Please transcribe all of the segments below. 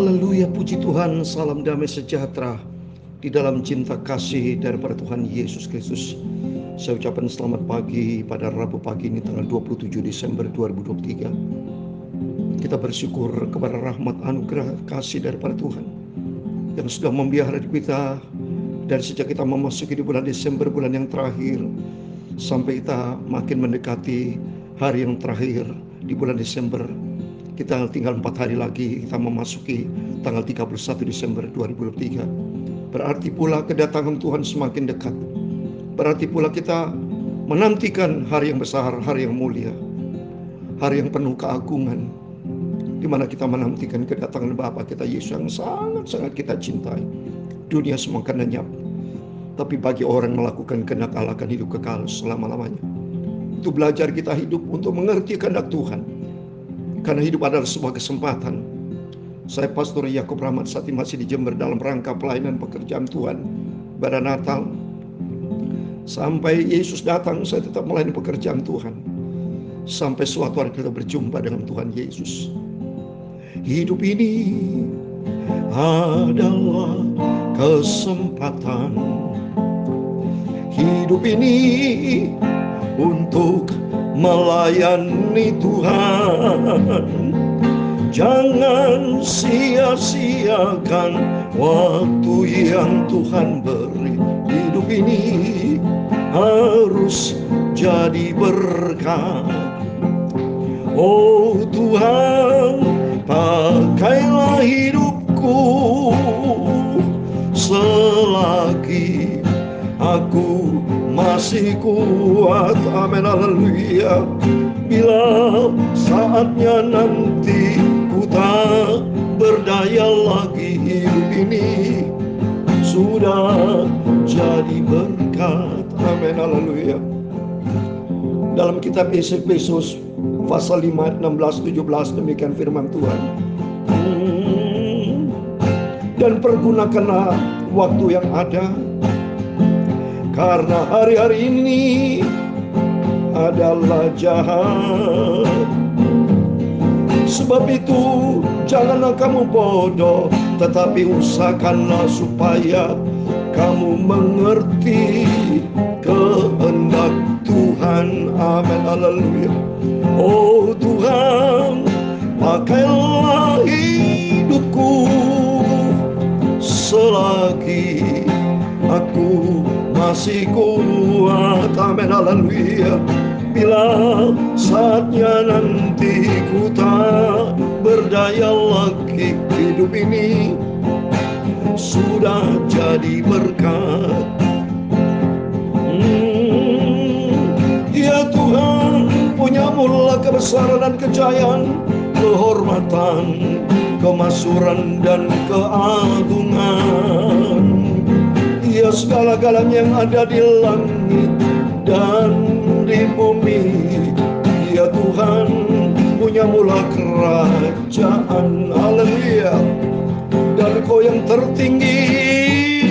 Haleluya, puji Tuhan, salam damai sejahtera di dalam cinta kasih daripada Tuhan Yesus Kristus. Saya ucapkan selamat pagi pada Rabu pagi ini tanggal 27 Desember 2023. Kita bersyukur kepada rahmat anugerah kasih daripada Tuhan yang sudah memelihara kita dari sejak kita memasuki di bulan Desember, bulan yang terakhir, sampai kita makin mendekati hari yang terakhir di bulan Desember. Kita tinggal 4 hari lagi kita memasuki tanggal 31 Desember 2023. Berarti pula kedatangan Tuhan semakin dekat. Berarti pula kita menantikan hari yang besar, hari yang mulia, hari yang penuh keagungan, di mana kita menantikan kedatangan Bapa kita Yesus yang sangat-sangat kita cintai. Dunia semakin lenyap, tapi bagi orang melakukan kehendak Allah akan hidup kekal selama-lamanya. Itu belajar kita hidup untuk mengerti kehendak Tuhan, karena hidup adalah sebuah kesempatan. Saya Pastor Yakub Rahmat saat ini masih di Jember dalam rangka pelayanan pekerjaan Tuhan pada Natal. Sampai Yesus datang, saya tetap melayani pekerjaan Tuhan. Sampai suatu hari kita berjumpa dengan Tuhan Yesus. Hidup ini adalah kesempatan. Hidup ini untuk melayani Tuhan. Jangan sia-siakan waktu yang Tuhan beri. Hidup ini harus jadi berkat. Oh Tuhan, pakailah hidupku selagi aku masih kuat. Amin, haleluya. Bila saatnya nanti ku tak berdaya lagi, hidup ini sudah jadi berkat. Amin, haleluya. Dalam kitab Efesus pasal 5, 16, 17 demikian firman Tuhan. Dan pergunakanlah waktu yang ada, karena hari-hari ini adalah jahat. Sebab itu janganlah kamu bodoh, tetapi usahakanlah supaya kamu mengerti kehendak Tuhan. Amin, haleluya. Oh Tuhan, pakailah hidupku selagi aku masih kuat. Amin, haleluya. Bila saatnya nanti ku tak berdaya lagi, hidup ini sudah jadi berkat. Ya Tuhan, punya mula kebesaran dan kejayaan, kehormatan, kemasyhuran dan keagungan. Ya segala-galanya yang ada di langit dan di bumi. Ya Tuhan, punya mula kerajaan. Haleluya. Dan Kau yang tertinggi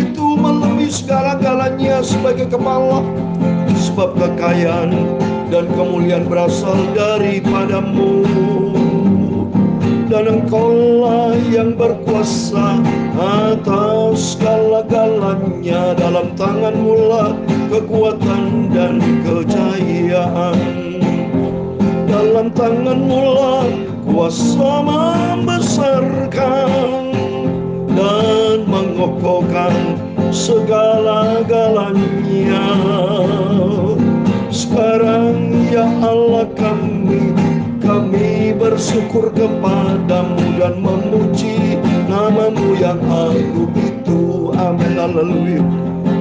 itu melebihi segala-galanya sebagai kepala. Sebab kekayaan dan kemuliaan berasal daripada-Mu, dan Engkaulah yang berkuasa atas segala-galanya. Dalam tangan-Mu lah kekuatan dan kejayaan. Dalam tangan-Mu lah kuasa membesarkan dan mengokohkan segala-galanya. Sekarang ya Allah kami bersyukur kepadamu dan memuji nama-Mu yang agung itu. Amin, haleluya.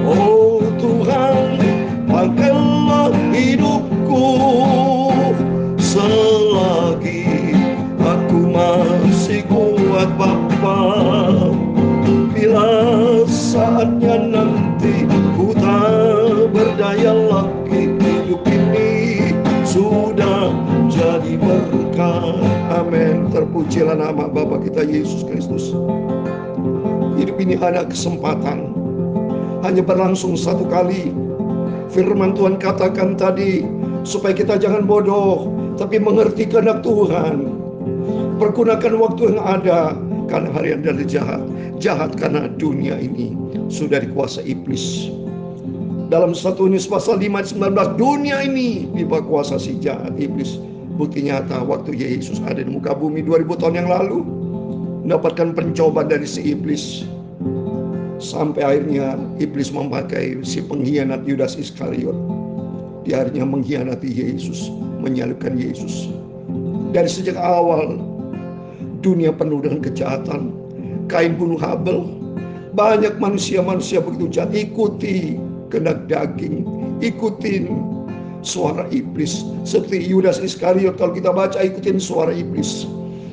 Oh Tuhan, pakailah hidupku selagi aku masih kuat Bapa. Bila saatnya nanti ku tak berdaya lagi, hidup ini sudah jadi berkat. Amin. Terpujilah nama Bapa kita Yesus Kristus. Hidup ini ada kesempatan, hanya berlangsung satu kali. Firman Tuhan katakan tadi, supaya kita jangan bodoh, tapi mengerti kehendak Tuhan. Pergunakan waktu yang ada, karena hari yang dari jahat. Jahat karena dunia ini sudah dikuasai iblis. Dalam 1 Yohanes pasal 5 ayat 19, dunia ini dibawah kuasa si jahat iblis. Bukti nyata waktu Yesus ada di muka bumi 2000 tahun yang lalu, mendapatkan pencobaan dari si iblis. Sampai akhirnya iblis memakai si pengkhianat Yudas Iskariot. Dia akhirnya mengkhianati Yesus, menyalibkan Yesus. Dari sejak awal dunia penuh dengan kejahatan. Kain bunuh Habel. Banyak manusia-manusia begitu jahat. Ikuti kehendak daging, ikutin suara iblis. Seperti Yudas Iskariot, kalau kita baca, ikutin suara iblis.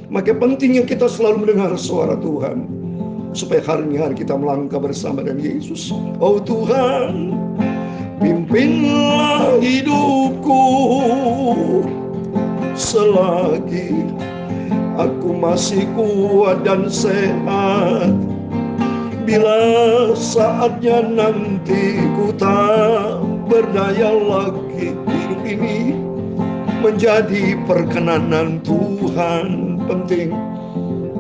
Maka pentingnya kita selalu mendengar suara Tuhan, supaya hari-hari kita melangkah bersama dengan Yesus. Oh Tuhan, pimpinlah hidupku selagi aku masih kuat dan sehat. Bila saatnya nanti ku tak berdaya lagi, hidup ini menjadi perkenanan Tuhan. Penting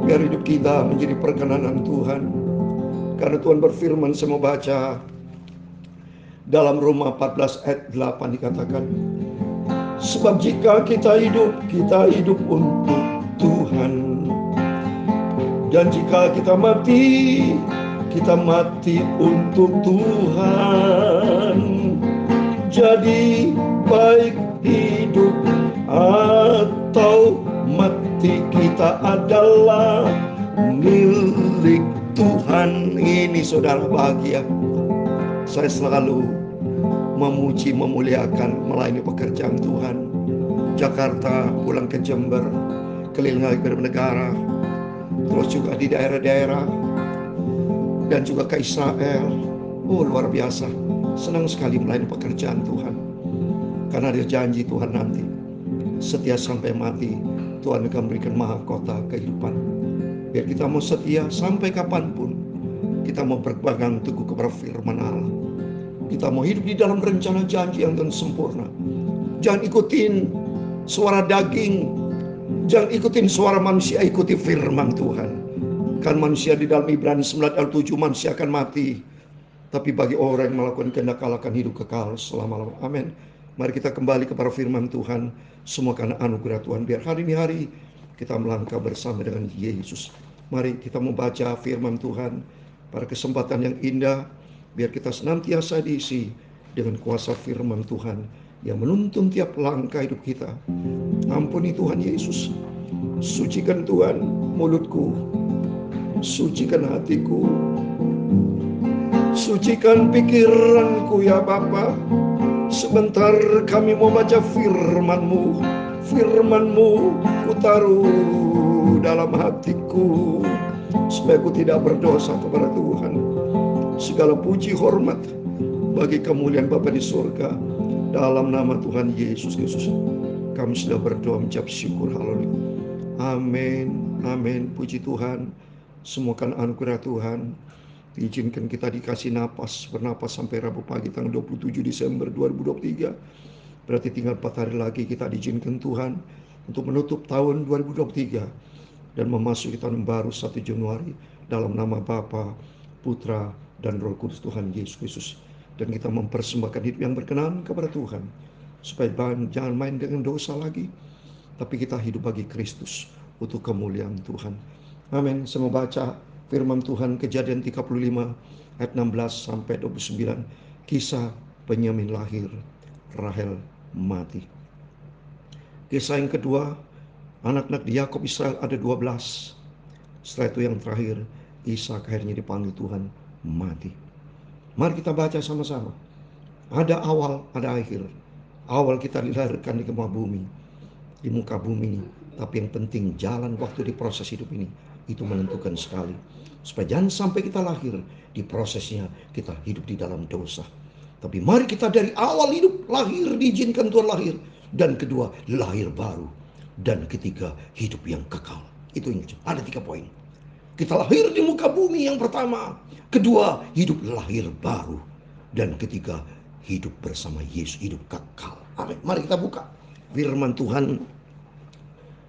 biar hidup kita menjadi perkenanan Tuhan. Karena Tuhan berfirman, saya mau baca dalam Roma 14 ayat 8 dikatakan, sebab jika kita hidup untuk Tuhan. Dan jika kita mati untuk Tuhan. Jadi baik hidup atau mati, kita adalah milik Tuhan. Ini saudara bahagia. Saya selalu memuji, memuliakan, melayani pekerjaan Tuhan. Jakarta, pulang ke Jember, keliling lagi ke negara, terus juga di daerah-daerah, dan juga ke Israel. Oh, luar biasa. Senang sekali melayani pekerjaan Tuhan. Karena dia janji Tuhan nanti, setia sampai mati, Tuhan akan memberikan mahkota kehidupan. Biar kita mau setia sampai kapanpun. Kita mau berpegang teguh kepada firman Allah. Kita mau hidup di dalam rencana janji yang Tuhan sempurna. Jangan ikutin suara daging, jangan ikutin suara manusia, ikuti firman Tuhan. Kan manusia di dalam Ibrani 9 ayat 7, manusia akan mati, tapi bagi orang yang melakukan kehendak Allah akan hidup kekal selama-lamanya. Amin. Mari kita kembali kepada firman Tuhan. Semua karena anugerah Tuhan. Biar hari ini hari kita melangkah bersama dengan Yesus. Mari kita membaca firman Tuhan pada kesempatan yang indah. Biar kita senantiasa diisi dengan kuasa firman Tuhan yang menuntun tiap langkah hidup kita. Ampuni Tuhan Yesus. Sucikan Tuhan mulutku, sucikan hatiku, sucikan pikiranku ya Bapa. Sebentar kami mau baca firman-Mu. Firman-Mu ku taruh dalam hatiku, supaya ku tidak berdosa kepada Tuhan. Segala puji hormat bagi kemuliaan Bapa di surga. Dalam nama Tuhan Yesus Kristus kami sudah berdoa mengucap syukur. Haleluya. Amin. Amin. Puji Tuhan. Semua kan anugerah Tuhan. Diizinkan kita dikasih napas, bernapas sampai Rabu pagi tanggal 27 Desember 2023. Berarti tinggal 4 hari lagi kita diizinkan Tuhan untuk menutup tahun 2023 dan memasuki tahun baru 1 Januari dalam nama Bapa, Putra, dan Roh Kudus Tuhan Yesus Kristus. Dan kita mempersembahkan hidup yang berkenan kepada Tuhan, supaya jangan main dengan dosa lagi, tapi kita hidup bagi Kristus untuk kemuliaan Tuhan. Amin. Saya mau baca firman Tuhan Kejadian 35 ayat 16 sampai 29. Kisah Benyamin lahir, Rahel mati. Kisah yang kedua, anak-anak di Yakub Israel ada 12. Setelah itu yang terakhir, Ishak akhirnya dipanggil Tuhan mati. Mari kita baca sama-sama. Ada awal, ada akhir. Awal kita dilahirkan di muka bumi, di muka bumi ini. Tapi yang penting jalan waktu di proses hidup ini, itu menentukan sekali. Supaya jangan sampai kita lahir, di prosesnya kita hidup di dalam dosa. Tapi mari kita dari awal hidup, lahir, diizinkan Tuhan lahir. Dan kedua, lahir baru. Dan ketiga, hidup yang kekal. Itu ingat, ada 3 poin. Kita lahir di muka bumi yang pertama. Kedua, hidup lahir baru. Dan ketiga, hidup bersama Yesus, hidup kekal. Amin. Mari kita buka firman Tuhan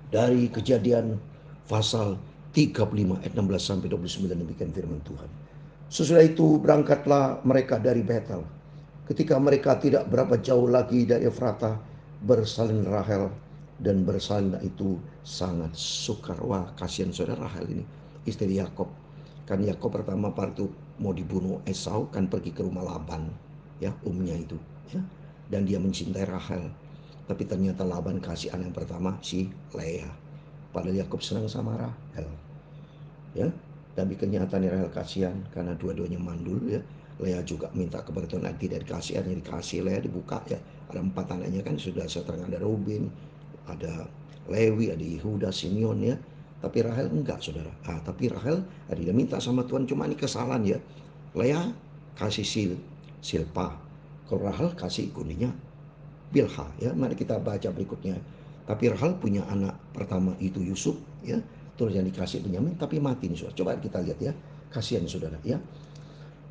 dari Kejadian pasal 35 ayat 16 sampai 29 demikian firman Tuhan. Sesudah itu berangkatlah mereka dari Betel. Ketika mereka tidak berapa jauh lagi dari Efrata, bersalin Rahel, dan bersalinlah itu sangat sukar. Wah, kasihan saudara Rahel ini, istri Yakob. Kan Yakob pertama waktu mau dibunuh Esau kan pergi ke rumah Laban, ya, umnya itu, ya. Dan dia mencintai Rahel. Tapi ternyata Laban kasih anak yang pertama si Leah. Padahal Yakob senang sama Rahel, ya. Tapi kenyataannya Rahel kasihan karena dua-duanya mandul, ya. Leah juga minta kepada Tuhan tidak dikasih, akhirnya dikasih. Leah dibuka, ya, ada 4 anaknya kan sudah seterang, ada Ruben, ada Lewi, ada Yehuda, Simeon, ya. Tapi Rahel enggak, saudara. Tapi Rahel dia minta sama Tuhan, cuma ini kesalahan, ya. Leah kasih Silpa, kalau Rahel kasih ikunnya Bilha, ya. Mari kita baca berikutnya. Tapi Rahel punya anak pertama itu Yusuf, ya. Terus yang dikasih Benyamin tapi mati nih, saudara. Coba kita lihat, ya. Kasihan saudara, ya.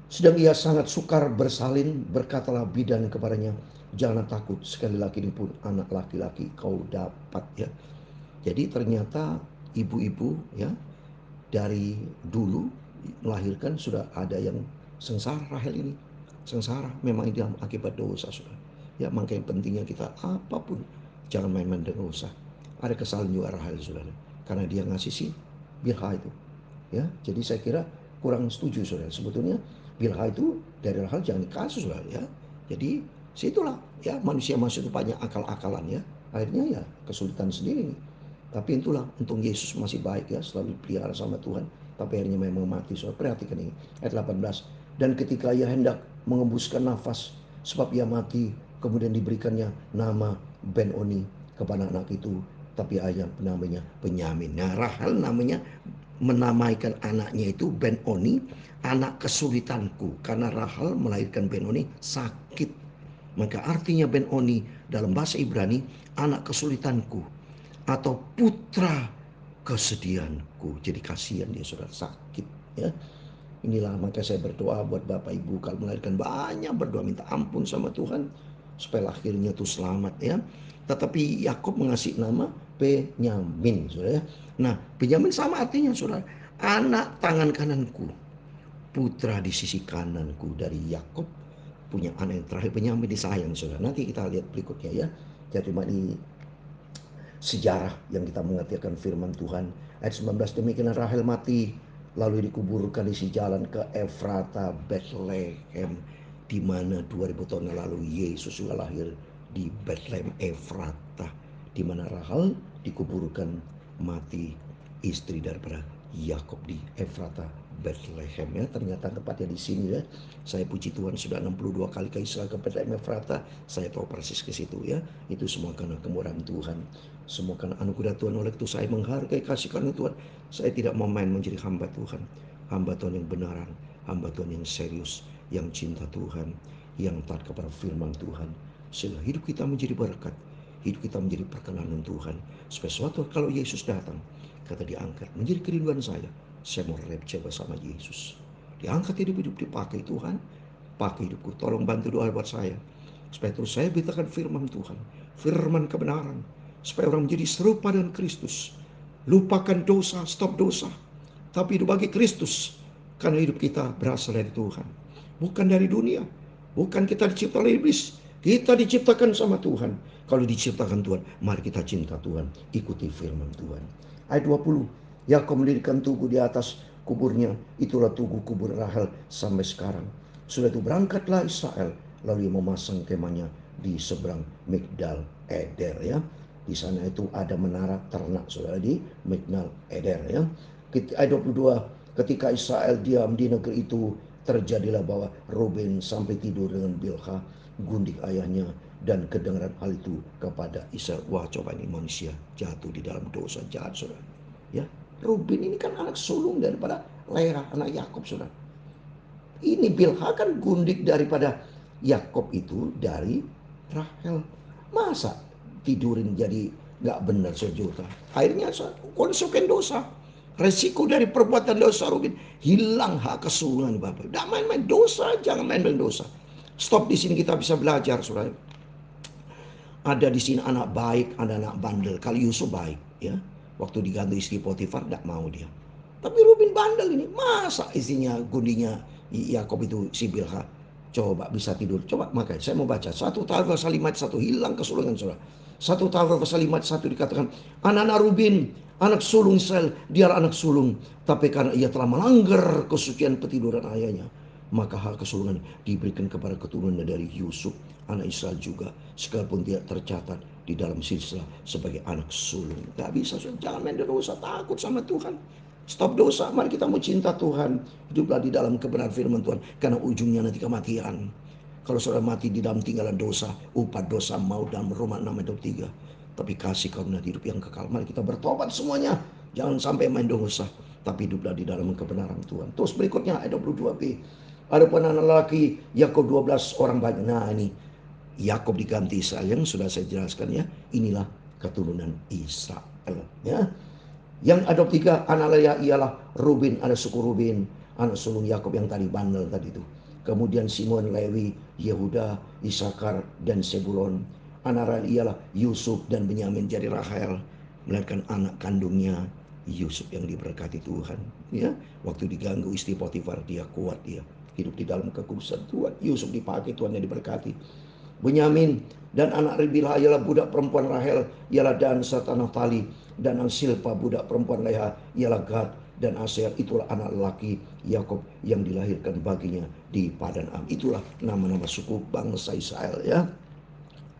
Sedang ia sangat sukar bersalin, berkatalah bidan kepadanya, jangan takut, sekali lagi ini pun anak laki-laki kau dapat, ya. Jadi ternyata ibu-ibu, ya, dari dulu melahirkan sudah ada yang sengsara. Rahel ini sengsara memang itu akibat dosa, saudara. Ya, makanya pentingnya kita apapun jangan main-main dengan dosa. Ada kesalahan juga Rahel, saudara, karena dia ngasih si Bilha itu, ya. Jadi saya kira kurang setuju, saudara. Sebetulnya Bilha itu dari Rahel jangan dikasih, saudara, ya. Jadi situlah, ya, manusia masuk itu banyak akal-akalan, ya. Akhirnya ya kesulitan sendiri nih. Tapi itulah untung Yesus masih baik, ya, selalu dipelihara sama Tuhan. Tapi akhirnya memang mati. So, perhatikan ini ayat 18. Dan ketika ia hendak mengembuskan nafas sebab ia mati, kemudian diberikannya nama Ben-Oni kepada anak itu. Tapi ayah namanya Benyamin. Nah, Rahel namanya menamaikan anaknya itu Ben-Oni, anak kesulitanku. Karena Rahel melahirkan Ben-Oni sakit. Maka artinya Ben-Oni dalam bahasa Ibrani anak kesulitanku atau putra kesedihanku. Jadi kasihan dia, saudara, sakit, ya. Inilah maka saya berdoa buat Bapak Ibu kalau melahirkan, banyak berdoa minta ampun sama Tuhan supaya lahirnya tuh selamat, ya. Tetapi Yakub mengasih nama Benyamin, saudara, ya. Nah, Benyamin sama artinya, saudara, anak tangan kananku, putra di sisi kananku. Dari Yakub punya anak yang terakhir Benyamin disayang, saudara. Nanti kita lihat berikutnya, ya. Jadi ini sejarah yang kita mengerti akan firman Tuhan. Ayat 19, demikian Rahel mati, lalu dikuburkan di jalan ke Efrata, Bethlehem, di mana 2000 tahun lalu Yesus juga lahir di Bethlehem Efrata, di mana Rahel dikuburkan mati, istri daripada Yakob, di Efrata, Bethlehem, ya. Ternyata tepatnya di sini, ya. Saya puji Tuhan sudah 62 kali ke Israel, ke Bethlehem Efrata. Saya tahu persis ke situ, ya. Itu semua karena kemurahan Tuhan. Semua karena anugerah Tuhan. Oleh itu saya menghargai kasih karunia Tuhan. Saya tidak mau main menjadi hamba Tuhan. Hamba Tuhan yang benaran, hamba Tuhan yang serius, yang cinta Tuhan, yang taat kepada firman Tuhan. Sehingga hidup kita menjadi berkat, hidup kita menjadi perkenanan Tuhan. Supaya suatu kalau Yesus datang, kata diangkat, menjadi kerinduan saya. Saya mau rapture bersama Yesus. Diangkat hidup-hidup dipakai Tuhan. Pakai hidupku. Tolong bantu doa buat saya. Supaya terus saya beritakan firman Tuhan. Firman kebenaran. Supaya orang menjadi serupa dengan Kristus. Lupakan dosa, stop dosa. Tapi hidup bagi Kristus. Karena hidup kita berasal dari Tuhan. Bukan dari dunia. Bukan kita dicipta oleh iblis. Kita diciptakan sama Tuhan. Kalau diciptakan Tuhan, mari kita cinta Tuhan. Ikuti firman Tuhan. Ayat 20. Yakub mendirikan tugu di atas kuburnya. Itulah tugu kubur Rahel sampai sekarang. Sudah itu berangkatlah Israel. Lalu ia memasang kemahnya di seberang Migdal Eder, ya. Di sana itu ada menara ternak, saudara, di Migdal Eder, ya. Ayat 22. Ketika Israel diam di negeri itu, terjadilah bahwa Ruben sampai tidur dengan Bilha, gundik ayahnya, dan kedengaran hal itu kepada Israel. Wah, coba ini manusia jatuh di dalam dosa jahat, saudara, ya. Ruben ini kan anak sulung daripada Leah, anak Yakob, saudara. Ini Bilha kan gundik daripada Yakob itu dari Rahel. Masa tidurin jadi nggak benar, saudara? Akhirnya konsekuensi dosa. Resiko dari perbuatan dosa Ruben, hilang hak kesulungan Bapak. Tidak main-main dosa, jangan main-main dosa. Stop di sini kita bisa belajar, saudara. Ada di sini anak baik, ada anak bandel. Kalau Yusuf baik, ya. Waktu diganti istri Potifar, tidak mau dia. Tapi Ruben bandel ini. Masa isinya gundinya Yakob itu si Bilha. Coba bisa tidur. Coba makanya saya mau baca. 1 Tahun pasal 5 ayat 1. Hilang kesulungan saudara. 1 Tahun pasal 5 ayat 1 dikatakan. Anak-anak Ruben, anak sulung Israel, dia anak sulung. Tapi karena ia telah melanggar kesucian petiduran ayahnya, maka hak kesulungan diberikan kepada keturunan dari Yusuf, anak Israel juga, sekalipun tidak tercatat di dalam silsilah sebagai anak sulung. Gak bisa, jangan main dosa, takut sama Tuhan. Stop dosa, mari kita mau cinta Tuhan. Hiduplah di dalam kebenaran firman Tuhan, karena ujungnya nanti kematian. Kalau saudara mati di dalam tinggalan dosa, upah dosa maut, dalam Roma 6 ayat 23. Tapi kasih karunia hidup yang kekal. Mari kita bertobat semuanya. Jangan sampai main dosa, tapi hiduplah di dalam kebenaran Tuhan. Terus berikutnya ayat 22b. Adapun anak laki Yakub 12 orang banyak. Nah ini Yakub diganti Israel yang sudah saya jelaskan ya. Inilah keturunan Israel ya. Yang ada 3 anak Leah ialah Ruben, ada suku Ruben, anak sulung Yakub yang tadi bandel tadi itu. Kemudian Simon, Lewi, Yehuda, Isakar, dan Sebulon. Anak Rahel ialah Yusuf dan Benyamin. Jadi Rahel melahirkan anak kandungnya Yusuf yang diberkati Tuhan. Ya, waktu diganggu istri Potifar, dia kuat, dia hidup di dalam kekudusan Tuhan. Yusuf dipakai Tuhan yang diberkati. Benyamin dan anak Bilha ialah budak perempuan Rahel, ialah Dan serta Naftali. Dan anak Silpa budak perempuan Leha ialah Gad dan Aser. Itulah anak laki Yakob yang dilahirkan baginya di Padan Am. Itulah nama-nama suku bangsa Israel ya.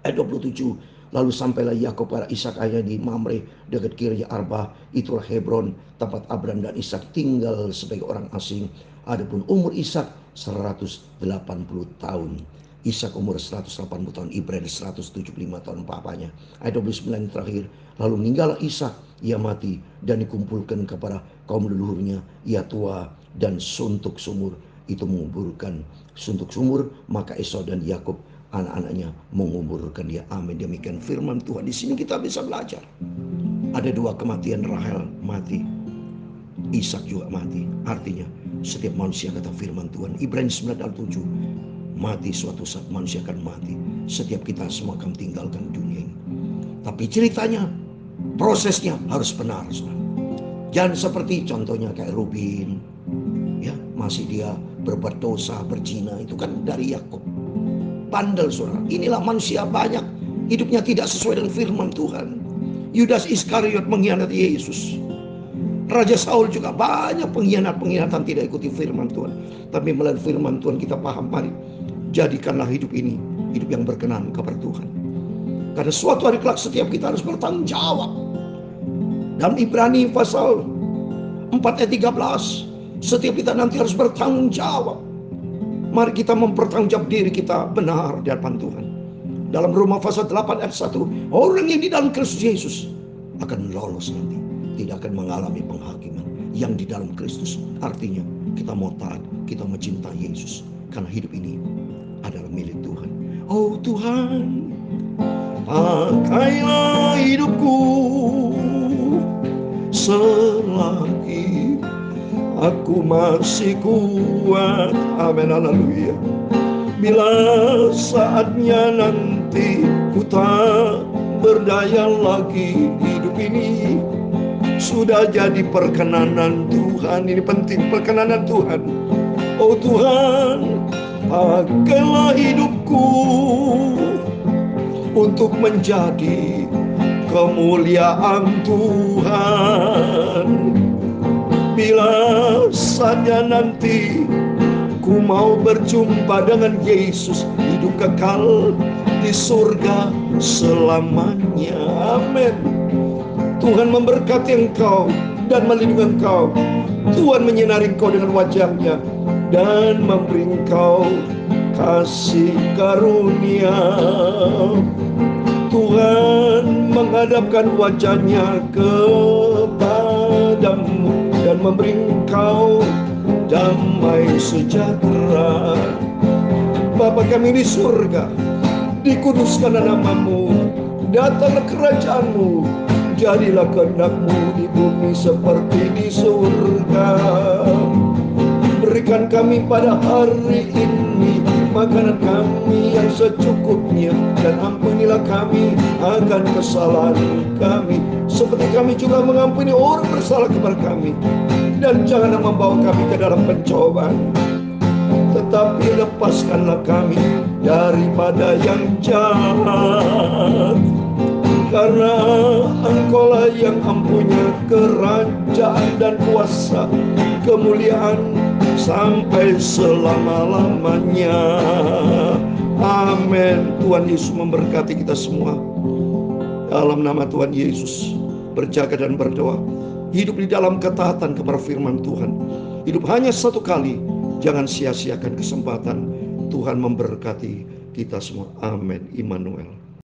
Ayat 27. Lalu sampailah Yakob pada Ishak ayahnya di Mamre dekat Kirya Arba. Itulah Hebron, tempat Abraham dan Ishak tinggal sebagai orang asing. Adapun umur Ishak 180 tahun. Ishak umur 180 tahun, Ibrahim 175 tahun papanya. Ayat 29 terakhir. Lalu meninggallah Ishak, ia mati dan dikumpulkan kepada kaum leluhurnya. Ia tua dan suntuk sumur. Itu menguburkan suntuk sumur, maka Esau dan Yakub anak-anaknya menguburkan dia. Amin. Demikian firman Tuhan. Di sini kita bisa belajar. Ada 2 kematian, Rahel mati, Ishak juga mati. Artinya setiap manusia, kata firman Tuhan Ibrani 9 ayat 7, mati suatu saat manusia akan mati. Setiap kita semua akan tinggalkan dunia ini. Tapi ceritanya, prosesnya harus benar, saudara. Jangan seperti contohnya kayak Ruben, ya masih dia berbuat dosa, berzina, itu kan dari Yakub. Bandel, saudara. Inilah manusia banyak hidupnya tidak sesuai dengan firman Tuhan. Yudas Iskariot mengkhianati Yesus. Raja Saul juga banyak pengkhianatan tidak ikuti firman Tuhan. Tapi melalui firman Tuhan kita paham, mari jadikanlah hidup ini hidup yang berkenan kepada Tuhan. Karena suatu hari kelak setiap kita harus bertanggung jawab. Dalam Ibrani pasal 4 ayat 13, setiap kita nanti harus bertanggung jawab. Mari kita mempertanggungjawab diri kita benar di hadapan Tuhan. Dalam Roma pasal 8 ayat 1, orang yang di dalam Kristus Yesus akan lolos nanti, tidak akan mengalami penghakiman. Yang di dalam Kristus artinya kita mau taat, kita mencintai Yesus, karena hidup ini adalah milik Tuhan. Oh Tuhan, pakailah hidupku selagi aku masih kuat. Amin, haleluya. Bila saatnya nanti ku tak berdaya lagi, hidup ini sudah jadi perkenanan Tuhan. Ini penting, perkenanan Tuhan. Oh Tuhan, pakailah hidupku untuk menjadi kemuliaan Tuhan. Bila saatnya nanti ku mau berjumpa dengan Yesus, hidup kekal di surga selamanya. Amin. Tuhan memberkati engkau dan melindungi engkau. Tuhan menyinari engkau dengan wajahnya dan memberi engkau kasih karunia. Tuhan menghadapkan wajahnya kepadamu dan memberi engkau damai sejahtera. Bapa kami di surga, dikuduskanlah namamu, datanglah kerajaanmu, jadilah kehendak-Mu di bumi seperti di surga. Berikan kami pada hari ini makanan kami yang secukupnya, dan ampunilah kami akan kesalahan kami, seperti kami juga mengampuni orang bersalah kepada kami. Dan janganlah membawa kami ke dalam pencobaan, tetapi lepaskanlah kami daripada yang jahat. Karena Engkaulah yang mempunyai kerajaan dan kuasa, kemuliaan sampai selama-lamanya. Amin. Tuhan Yesus memberkati kita semua. Dalam nama Tuhan Yesus, berjaga dan berdoa. Hidup di dalam ketaatan kepada firman Tuhan. Hidup hanya satu kali. Jangan sia-siakan kesempatan. Tuhan memberkati kita semua. Amin. Immanuel.